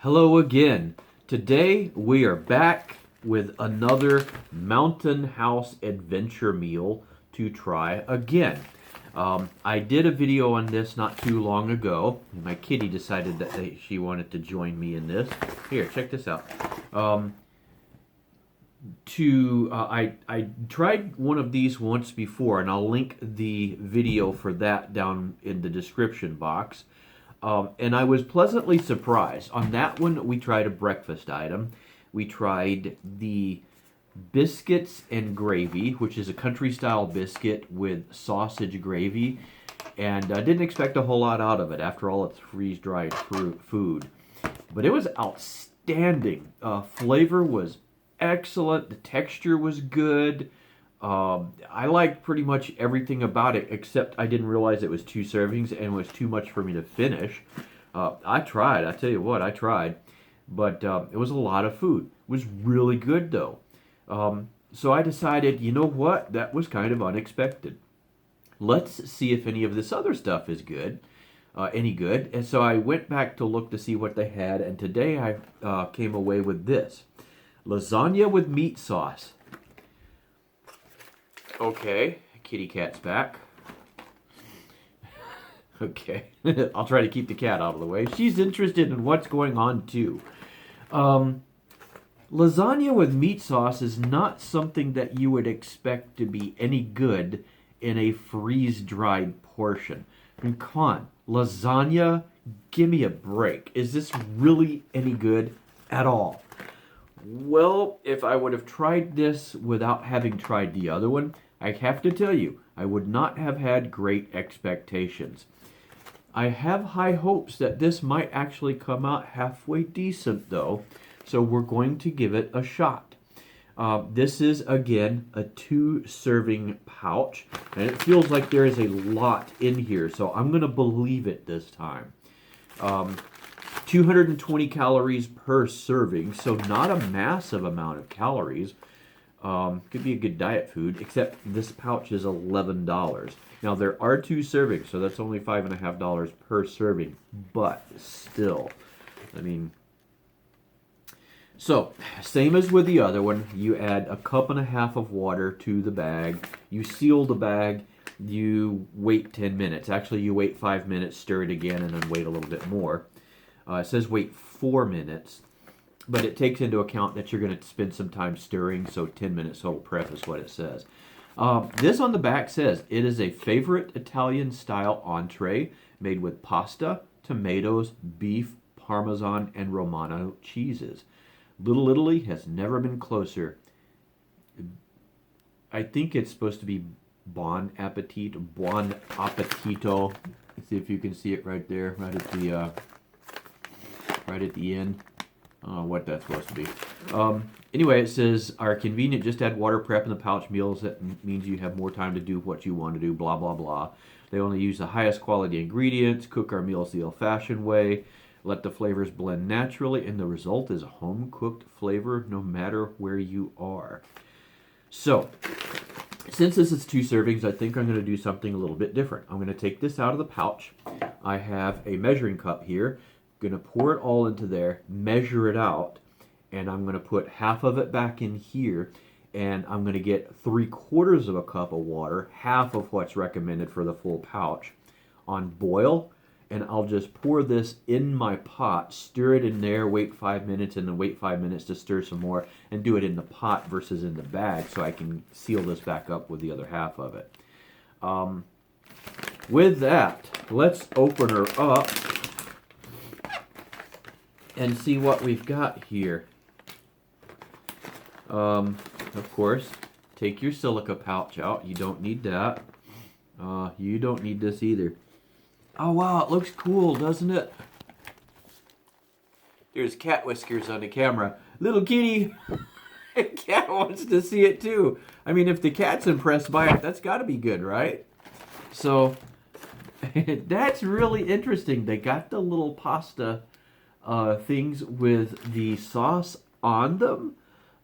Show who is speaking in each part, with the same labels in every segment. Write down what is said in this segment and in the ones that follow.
Speaker 1: Hello again. Today we are back with another Mountain House adventure meal to try again. I did a video on this not too long ago. My kitty decided that she wanted to join me in this. Here, check this out. I tried one of these once before, and I'll link the video for that down in the description box. And I was pleasantly surprised. On that one, we tried a breakfast item. We tried the Biscuits and Gravy, which is a country-style biscuit with sausage gravy. And I didn't expect a whole lot out of it. After all, it's freeze-dried food. But it was outstanding. Flavor was excellent. The texture was good. I liked pretty much everything about it, except I didn't realize it was 2 servings and it was too much for me to finish. I tried. I tell you what, I tried. But it was a lot of food. It was really good, though. So I decided, you know what? That was kind of unexpected. Let's see if any of this other stuff is good. Any good. And so I went back to look to see what they had. And today I came away with this. Lasagna with meat sauce. Okay, kitty cat's back. Okay, I'll try to keep the cat out of the way. She's interested in what's going on too. Lasagna with meat sauce is not something that you would expect to be any good in a freeze-dried portion. I mean, come on, lasagna, give me a break. Is this really any good at all? Well, if I would have tried this without having tried the other one, I have to tell you, I would not have had great expectations. I have high hopes that this might actually come out halfway decent, though, so we're going to give it a shot. This is, again, a 2-serving pouch, and it feels like there is a lot in here, so I'm going to believe it this time. 220 calories per serving, so not a massive amount of calories. Could be a good diet food, except this pouch is $11. Now, there are 2 servings, so that's only $5.50 per serving, but still, I mean... So, same as with the other one, you add 1.5 cups of water to the bag, you seal the bag, you wait 10 minutes. Actually, you wait 5 minutes, stir it again, and then wait a little bit more. It says wait 4 minutes, but it takes into account that you're going to spend some time stirring, so 10 minutes total prep is what it says. This on the back says, it is a favorite Italian-style entree made with pasta, tomatoes, beef, Parmesan, and Romano cheeses. Little Italy has never been closer. I think it's supposed to be buon appetito. Let's see if you can see it right there, right at the end. I don't know what that's supposed to be. Anyway, it says, are convenient, just add water, prep in the pouch meals. That means you have more time to do what you want to do, blah, blah, blah. They only use the highest quality ingredients, cook our meals the old-fashioned way, let the flavors blend naturally, and the result is a home-cooked flavor no matter where you are. So, since this is 2 servings, I think I'm going to do something a little bit different. I'm going to take this out of the pouch. I have a measuring cup here. I'm going to pour it all into there, measure it out, and I'm going to put half of it back in here, and I'm going to get 3/4 cup of water, half of what's recommended for the full pouch, on boil, and I'll just pour this in my pot, stir it in there, wait 5 minutes, and then wait 5 minutes to stir some more, and do it in the pot versus in the bag so I can seal this back up with the other half of it. With that, let's open her up and see what we've got here. Of course, take your silica pouch out. You don't need that. You don't need this either. Oh, wow, it looks cool, doesn't it? There's cat whiskers on the camera. Little kitty, cat wants to see it too. I mean, if the cat's impressed by it, that's got to be good, right? So, that's really interesting. They got the little pasta things with the sauce on them.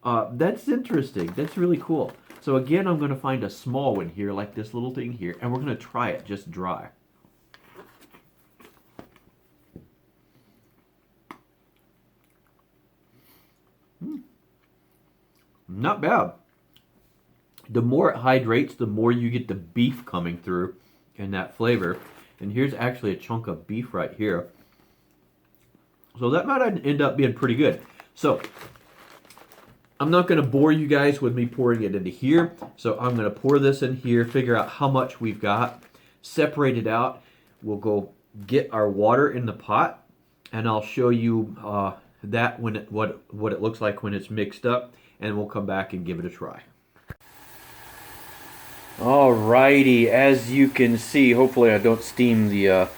Speaker 1: That's interesting. That's really cool. So again, I'm going to find a small one here, like this little thing here, and we're going to try it just dry. Not bad. The more it hydrates, the more you get the beef coming through and that flavor. And here's actually a chunk of beef right here. So that might end up being pretty good. So I'm not going to bore you guys with me pouring it into here. So I'm going to pour this in here, figure out how much we've got, separate it out. We'll go get our water in the pot, and I'll show you that when what it looks like when it's mixed up, and we'll come back and give it a try. Alrighty, as you can see, hopefully I don't steam the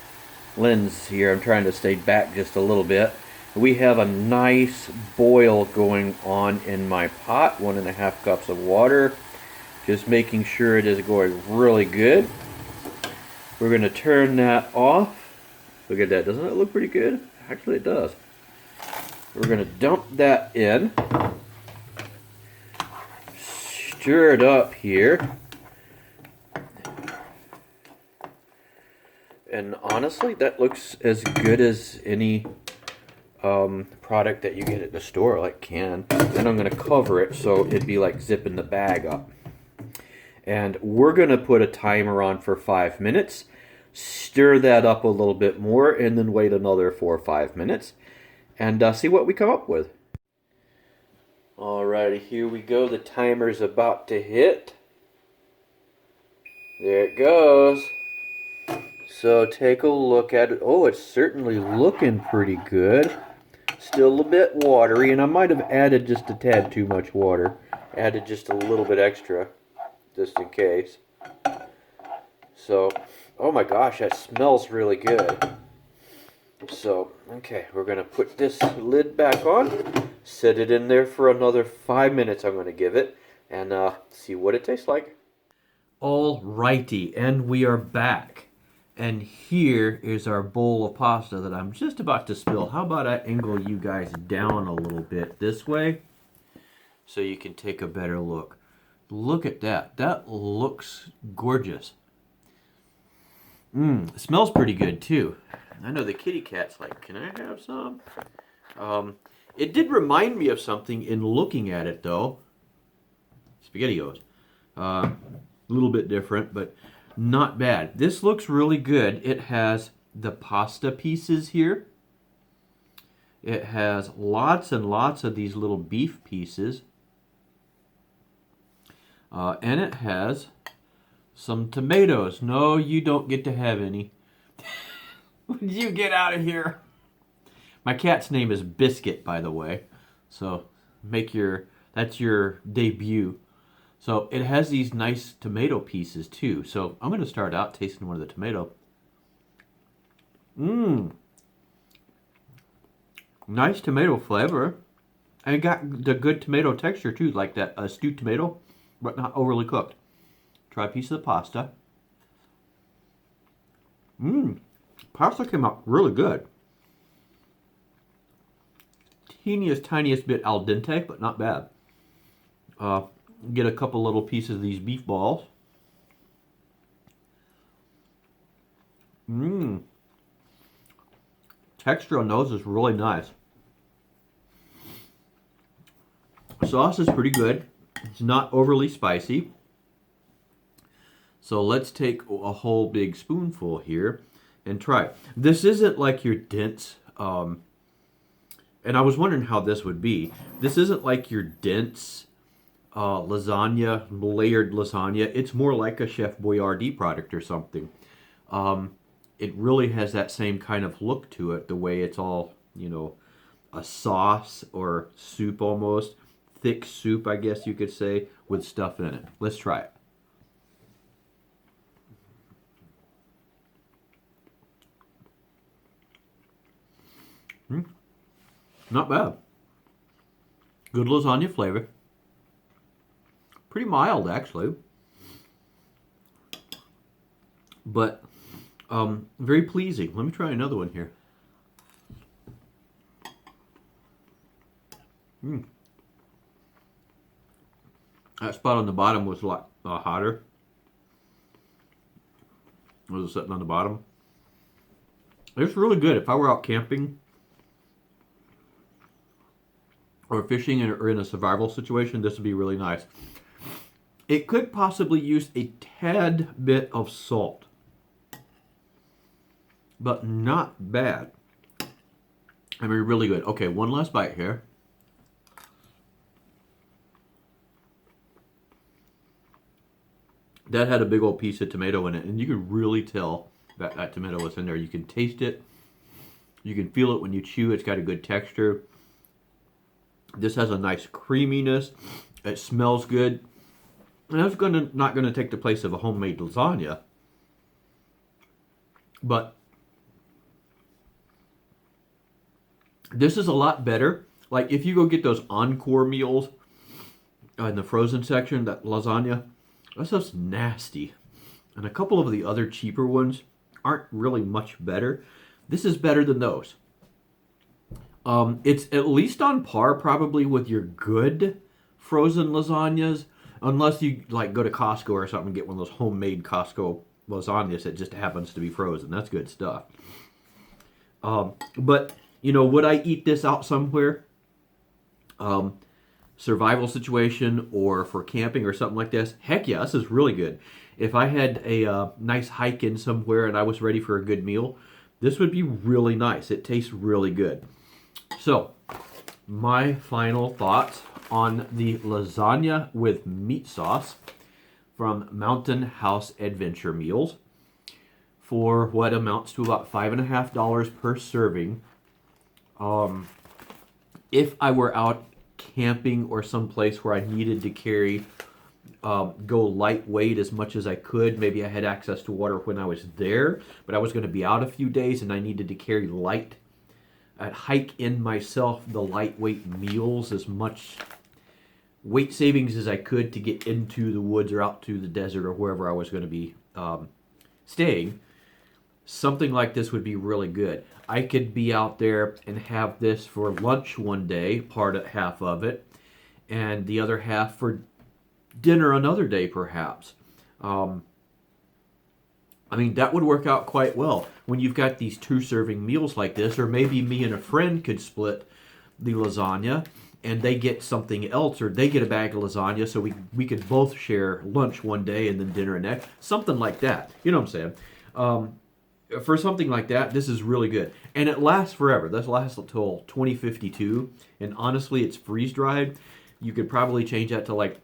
Speaker 1: lens here. I'm trying to stay back just a little bit. We have a nice boil going on in my pot, 1.5 cups of water. Just making sure it is going really good. We're going to turn that off. Look at that, doesn't it look pretty good? Actually it does. We're going to dump that in. Stir it up here. And honestly, that looks as good as any product that you get at the store, like can. Then I'm going to cover it so it'd be like zipping the bag up. And we're going to put a timer on for 5 minutes. Stir that up a little bit more, and then wait another 4 or 5 minutes. And see what we come up with. Alrighty, here we go. The timer's about to hit. There it goes. So take a look at it. Oh, it's certainly looking pretty good. Still a bit watery, and I might have added just a tad too much water. Added just a little bit extra, just in case. So, oh my gosh, that smells really good. So, okay, we're going to put this lid back on. Set it in there for another 5 minutes I'm going to give it. And see what it tastes like. Alrighty, and we are back. And here is our bowl of pasta that I'm just about to spill. How about I angle you guys down a little bit this way so you can take a better look. Look at that. That looks gorgeous. It smells pretty good too. I know the kitty cat's like, can I have some? It did remind me of something in looking at it though. SpaghettiOs. A little bit different, but not bad. This looks really good. It has the pasta pieces here. It has lots and lots of these little beef pieces. And it has some tomatoes. No, you don't get to have any. You get out of here. My cat's name is Biscuit, by the way. So that's your debut. So it has these nice tomato pieces too. So I'm going to start out tasting one of the tomato. Nice tomato flavor. And it got the good tomato texture too, like that stewed tomato, but not overly cooked. Try a piece of the pasta. Pasta came out really good. Tiniest bit al dente, but not bad. Get a couple little pieces of these beef balls. Texture on those is really nice. Sauce is pretty good. It's not overly spicy. So let's take a whole big spoonful here and try it. This isn't like your dense, and I was wondering how this would be. This isn't like your dense lasagna, layered lasagna. It's more like a Chef Boyardee product or something. It really has that same kind of look to it, the way it's all, a sauce or soup almost. Thick soup, I guess you could say, with stuff in it. Let's try it. Not bad. Good lasagna flavor. Pretty mild, actually. But very pleasing. Let me try another one here. That spot on the bottom was a lot hotter. Was it sitting on the bottom? It's really good. If I were out camping or fishing or in a survival situation, this would be really nice. It could possibly use a tad bit of salt, but not bad. I mean, really good. Okay, one last bite here. That had a big old piece of tomato in it, and you can really tell that that tomato was in there. You can taste it. You can feel it when you chew. It's got a good texture. This has a nice creaminess. It smells good. And that's not going to take the place of a homemade lasagna. But this is a lot better. Like if you go get those Encore meals in the frozen section, that lasagna, that stuff's nasty. And a couple of the other cheaper ones aren't really much better. This is better than those. It's at least on par probably with your good frozen lasagnas, unless you like go to Costco or something and get one of those homemade Costco lasagnas that just happens to be frozen. That's good stuff. But you know, would I eat this out somewhere? Survival situation or for camping or something like this? Heck yeah, this is really good. If I had a nice hike in somewhere and I was ready for a good meal, this would be really nice. It tastes really good. So, my final thoughts on the lasagna with meat sauce from Mountain House Adventure Meals for what amounts to about $5.50 per serving. If I were out camping or someplace where I needed to carry, go lightweight as much as I could, maybe I had access to water when I was there, but I was going to be out a few days and I needed to carry light. I'd hike in myself the lightweight meals, as much weight savings as I could to get into the woods or out to the desert or wherever I was going to be staying. Something like this would be really good. I could be out there and have this for lunch one day, half of it, and the other half for dinner another day perhaps. I mean, that would work out quite well when you've got these 2-serving meals like this, or maybe me and a friend could split the lasagna and they get something else, or they get a bag of lasagna, so we could both share lunch one day and then dinner next. Something like that. You know what I'm saying? For something like that, this is really good. And it lasts forever. This lasts until 2052. And honestly, it's freeze-dried. You could probably change that to like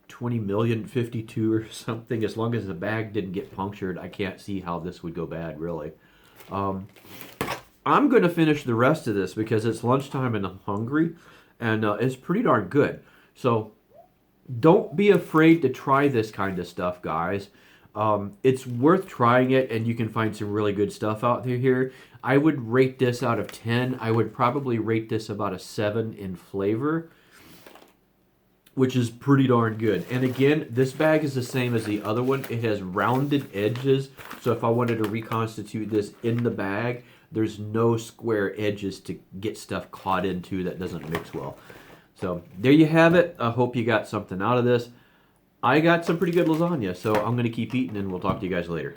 Speaker 1: 20,052 or something. As long as the bag didn't get punctured, I can't see how this would go bad, really. I'm going to finish the rest of this because it's lunchtime and I'm hungry. And it's pretty darn good. So don't be afraid to try this kind of stuff, guys. It's worth trying it, and you can find some really good stuff out there here. I would rate this out of 10. I would probably rate this about a 7 in flavor, which is pretty darn good. And again, this bag is the same as the other one. It has rounded edges, so if I wanted to reconstitute this in the bag, there's no square edges to get stuff caught into that doesn't mix well. So there you have it. I hope you got something out of this. I got some pretty good lasagna, so I'm going to keep eating, and we'll talk to you guys later.